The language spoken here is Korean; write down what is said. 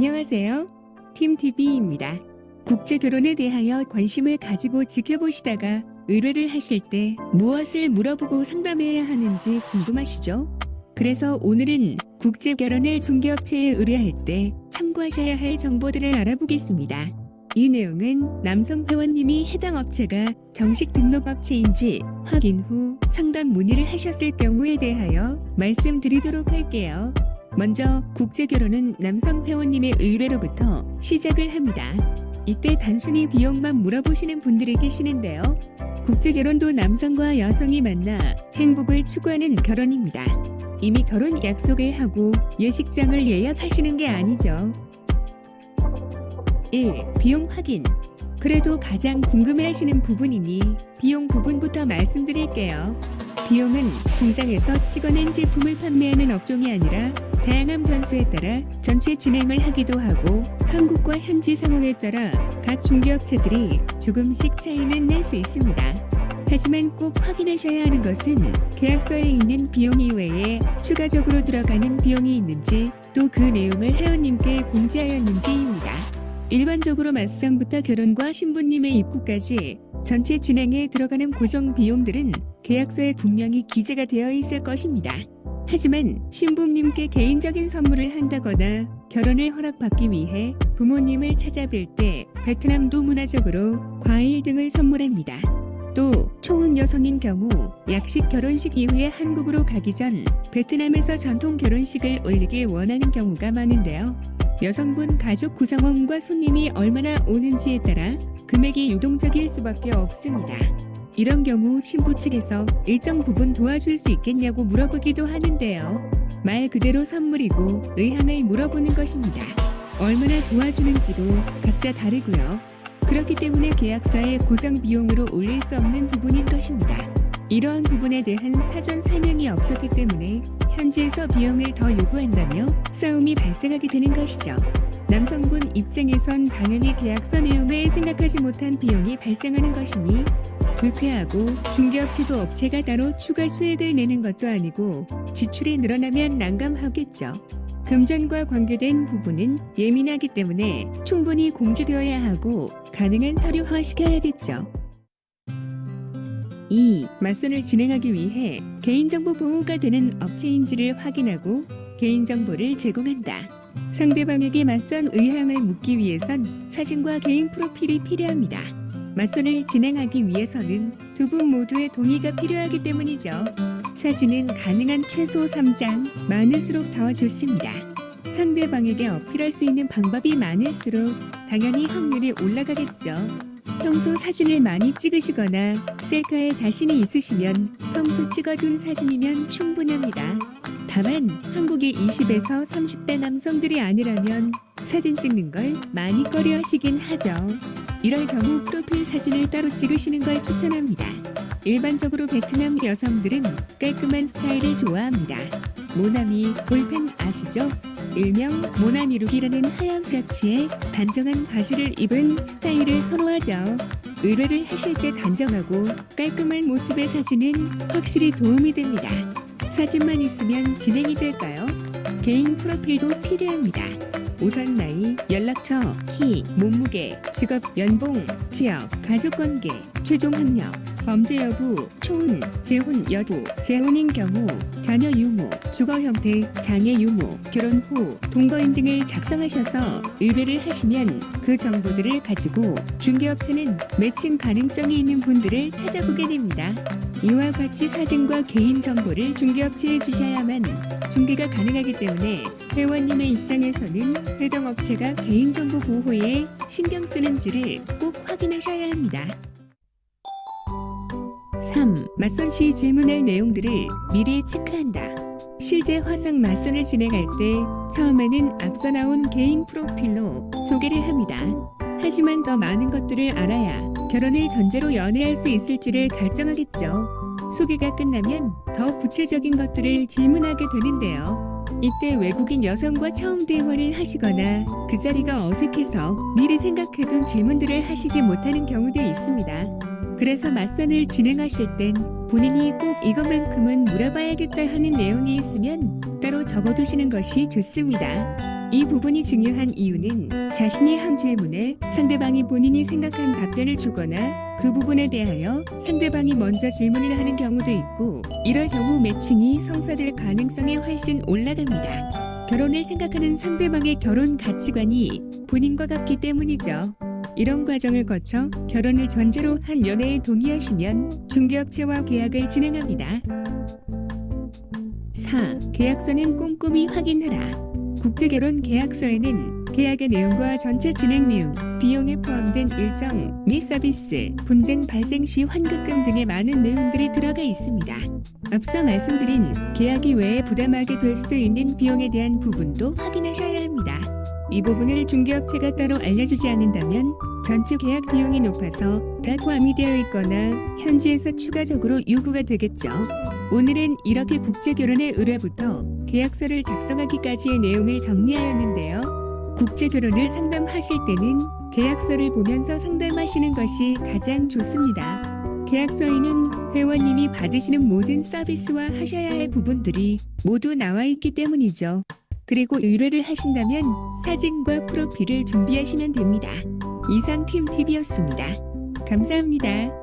안녕하세요. 팀TV입니다. 국제결혼에 대하여 관심을 가지고 지켜보시다가 의뢰를 하실 때 무엇을 물어보고 상담해야 하는지 궁금하시죠? 그래서 오늘은 국제결혼을 중개업체에 의뢰할 때 참고하셔야 할 정보들을 알아보겠습니다. 이 내용은 남성 회원님이 해당 업체가 정식 등록업체인지 확인 후 상담 문의를 하셨을 경우에 대하여 말씀드리도록 할게요. 먼저 국제결혼은 남성 회원님의 의뢰로부터 시작을 합니다. 이때 단순히 비용만 물어보시는 분들이 계시는데요. 국제결혼도 남성과 여성이 만나 행복을 추구하는 결혼입니다. 이미 결혼 약속을 하고 예식장을 예약하시는 게 아니죠. 1. 비용 확인. 그래도 가장 궁금해하시는 부분이니 비용 부분부터 말씀드릴게요. 비용은 공장에서 찍어낸 제품을 판매하는 업종이 아니라 다양한 변수에 따라 전체 진행을 하기도 하고 한국과 현지 상황에 따라 각 중개업체들이 조금씩 차이는 낼 수 있습니다. 하지만 꼭 확인하셔야 하는 것은 계약서에 있는 비용 이외에 추가적으로 들어가는 비용이 있는지 또 그 내용을 회원님께 공지하였는지입니다. 일반적으로 맞상부터 결혼과 신부님의 입구까지 전체 진행에 들어가는 고정 비용들은 계약서에 분명히 기재가 되어 있을 것입니다. 하지만 신부님께 개인적인 선물을 한다거나 결혼을 허락받기 위해 부모님을 찾아뵐 때 베트남도 문화적으로 과일 등을 선물합니다. 또 초혼 여성인 경우 약식 결혼식 이후에 한국으로 가기 전 베트남에서 전통 결혼식을 올리길 원하는 경우가 많은데요. 여성분 가족 구성원과 손님이 얼마나 오는지에 따라 금액이 유동적일 수밖에 없습니다. 이런 경우 신부 측에서 일정 부분 도와줄 수 있겠냐고 물어보기도 하는데요. 말 그대로 선물이고 의향을 물어보는 것입니다. 얼마나 도와주는지도 각자 다르고요. 그렇기 때문에 계약서에 고정 비용으로 올릴 수 없는 부분인 것입니다. 이러한 부분에 대한 사전 설명이 없었기 때문에 현지에서 비용을 더 요구한다며 싸움이 발생하게 되는 것이죠. 남성분 입장에선 당연히 계약서 내용에 생각하지 못한 비용이 발생하는 것이니 불쾌하고 중개업체도 업체가 따로 추가 수익을 내는 것도 아니고 지출이 늘어나면 난감하겠죠. 금전과 관계된 부분은 예민하기 때문에 충분히 공지되어야 하고 가능한 서류화시켜야겠죠. 2. 맞선을 진행하기 위해 개인정보 보호가 되는 업체인지를 확인하고 개인정보를 제공한다. 상대방에게 맞선 의향을 묻기 위해선 사진과 개인 프로필이 필요합니다. 맞선을 진행하기 위해서는 두 분 모두의 동의가 필요하기 때문이죠. 사진은 가능한 최소 3장, 많을수록 더 좋습니다. 상대방에게 어필할 수 있는 방법이 많을수록 당연히 확률이 올라가겠죠. 평소 사진을 많이 찍으시거나 셀카에 자신이 있으시면 평소 찍어둔 사진이면 충분합니다. 다만 한국의 20에서 30대 남성들이 아니라면 사진 찍는 걸 많이 꺼려하시긴 하죠. 이럴 경우 프로필 사진을 따로 찍으시는 걸 추천합니다. 일반적으로 베트남 여성들은 깔끔한 스타일을 좋아합니다. 모나미 볼펜 아시죠? 일명 모나미룩이라는 하얀 셔츠에 단정한 바지를 입은 스타일을 선호하죠. 의뢰를 하실 때 단정하고 깔끔한 모습의 사진은 확실히 도움이 됩니다. 사진만 있으면 진행이 될까요? 개인 프로필도 필요합니다. 우선 나이, 연락처, 키, 몸무게, 직업, 연봉, 지역, 가족관계, 최종 학력, 범죄 여부, 초혼, 재혼 여부, 재혼인 경우, 자녀 유무, 주거 형태, 장애 유무, 결혼 후, 동거인 등을 작성하셔서 의뢰를 하시면 그 정보들을 가지고 중개업체는 매칭 가능성이 있는 분들을 찾아보게 됩니다. 이와 같이 사진과 개인 정보를 중개업체에 주셔야만 중개가 가능하기 때문에 회원님의 입장에서는 해당 업체가 개인정보 보호에 신경 쓰는지를 꼭 확인하셔야 합니다. 3. 맞선 시 질문할 내용들을 미리 체크한다. 실제 화상 맞선을 진행할 때 처음에는 앞서 나온 개인 프로필로 소개를 합니다. 하지만 더 많은 것들을 알아야 결혼을 전제로 연애할 수 있을지를 결정하겠죠. 소개가 끝나면 더 구체적인 것들을 질문하게 되는데요. 이때 외국인 여성과 처음 대화를 하시거나 그 자리가 어색해서 미리 생각해둔 질문들을 하시지 못하는 경우도 있습니다. 그래서 맞선을 진행하실 땐 본인이 꼭 이것만큼은 물어봐야겠다 하는 내용이 있으면 따로 적어두시는 것이 좋습니다. 이 부분이 중요한 이유는 자신이 한 질문에 상대방이 본인이 생각한 답변을 주거나 그 부분에 대하여 상대방이 먼저 질문을 하는 경우도 있고, 이럴 경우 매칭이 성사될 가능성이 훨씬 올라갑니다. 결혼을 생각하는 상대방의 결혼 가치관이 본인과 같기 때문이죠. 이런 과정을 거쳐 결혼을 전제로 한 연애에 동의하시면 중개업체와 계약을 진행합니다. 4. 계약서는 꼼꼼히 확인하라. 국제결혼 계약서에는 계약의 내용과 전체 진행 내용, 비용에 포함된 일정 및 서비스, 분쟁 발생 시 환급금 등의 많은 내용들이 들어가 있습니다. 앞서 말씀드린 계약 이외에 부담하게 될 수도 있는 비용에 대한 부분도 확인하셔야 합니다. 이 부분을 중개업체가 따로 알려주지 않는다면 전체 계약 비용이 높아서 다 포함이 되어 있거나 현지에서 추가적으로 요구가 되겠죠. 오늘은 이렇게 국제결혼의 의뢰부터 계약서를 작성하기까지의 내용을 정리하였는데요. 국제결혼을 상담하실 때는 계약서를 보면서 상담하시는 것이 가장 좋습니다. 계약서에는 회원님이 받으시는 모든 서비스와 하셔야 할 부분들이 모두 나와 있기 때문이죠. 그리고 의뢰를 하신다면 사진과 프로필을 준비하시면 됩니다. 이상 팀TV였습니다. 감사합니다.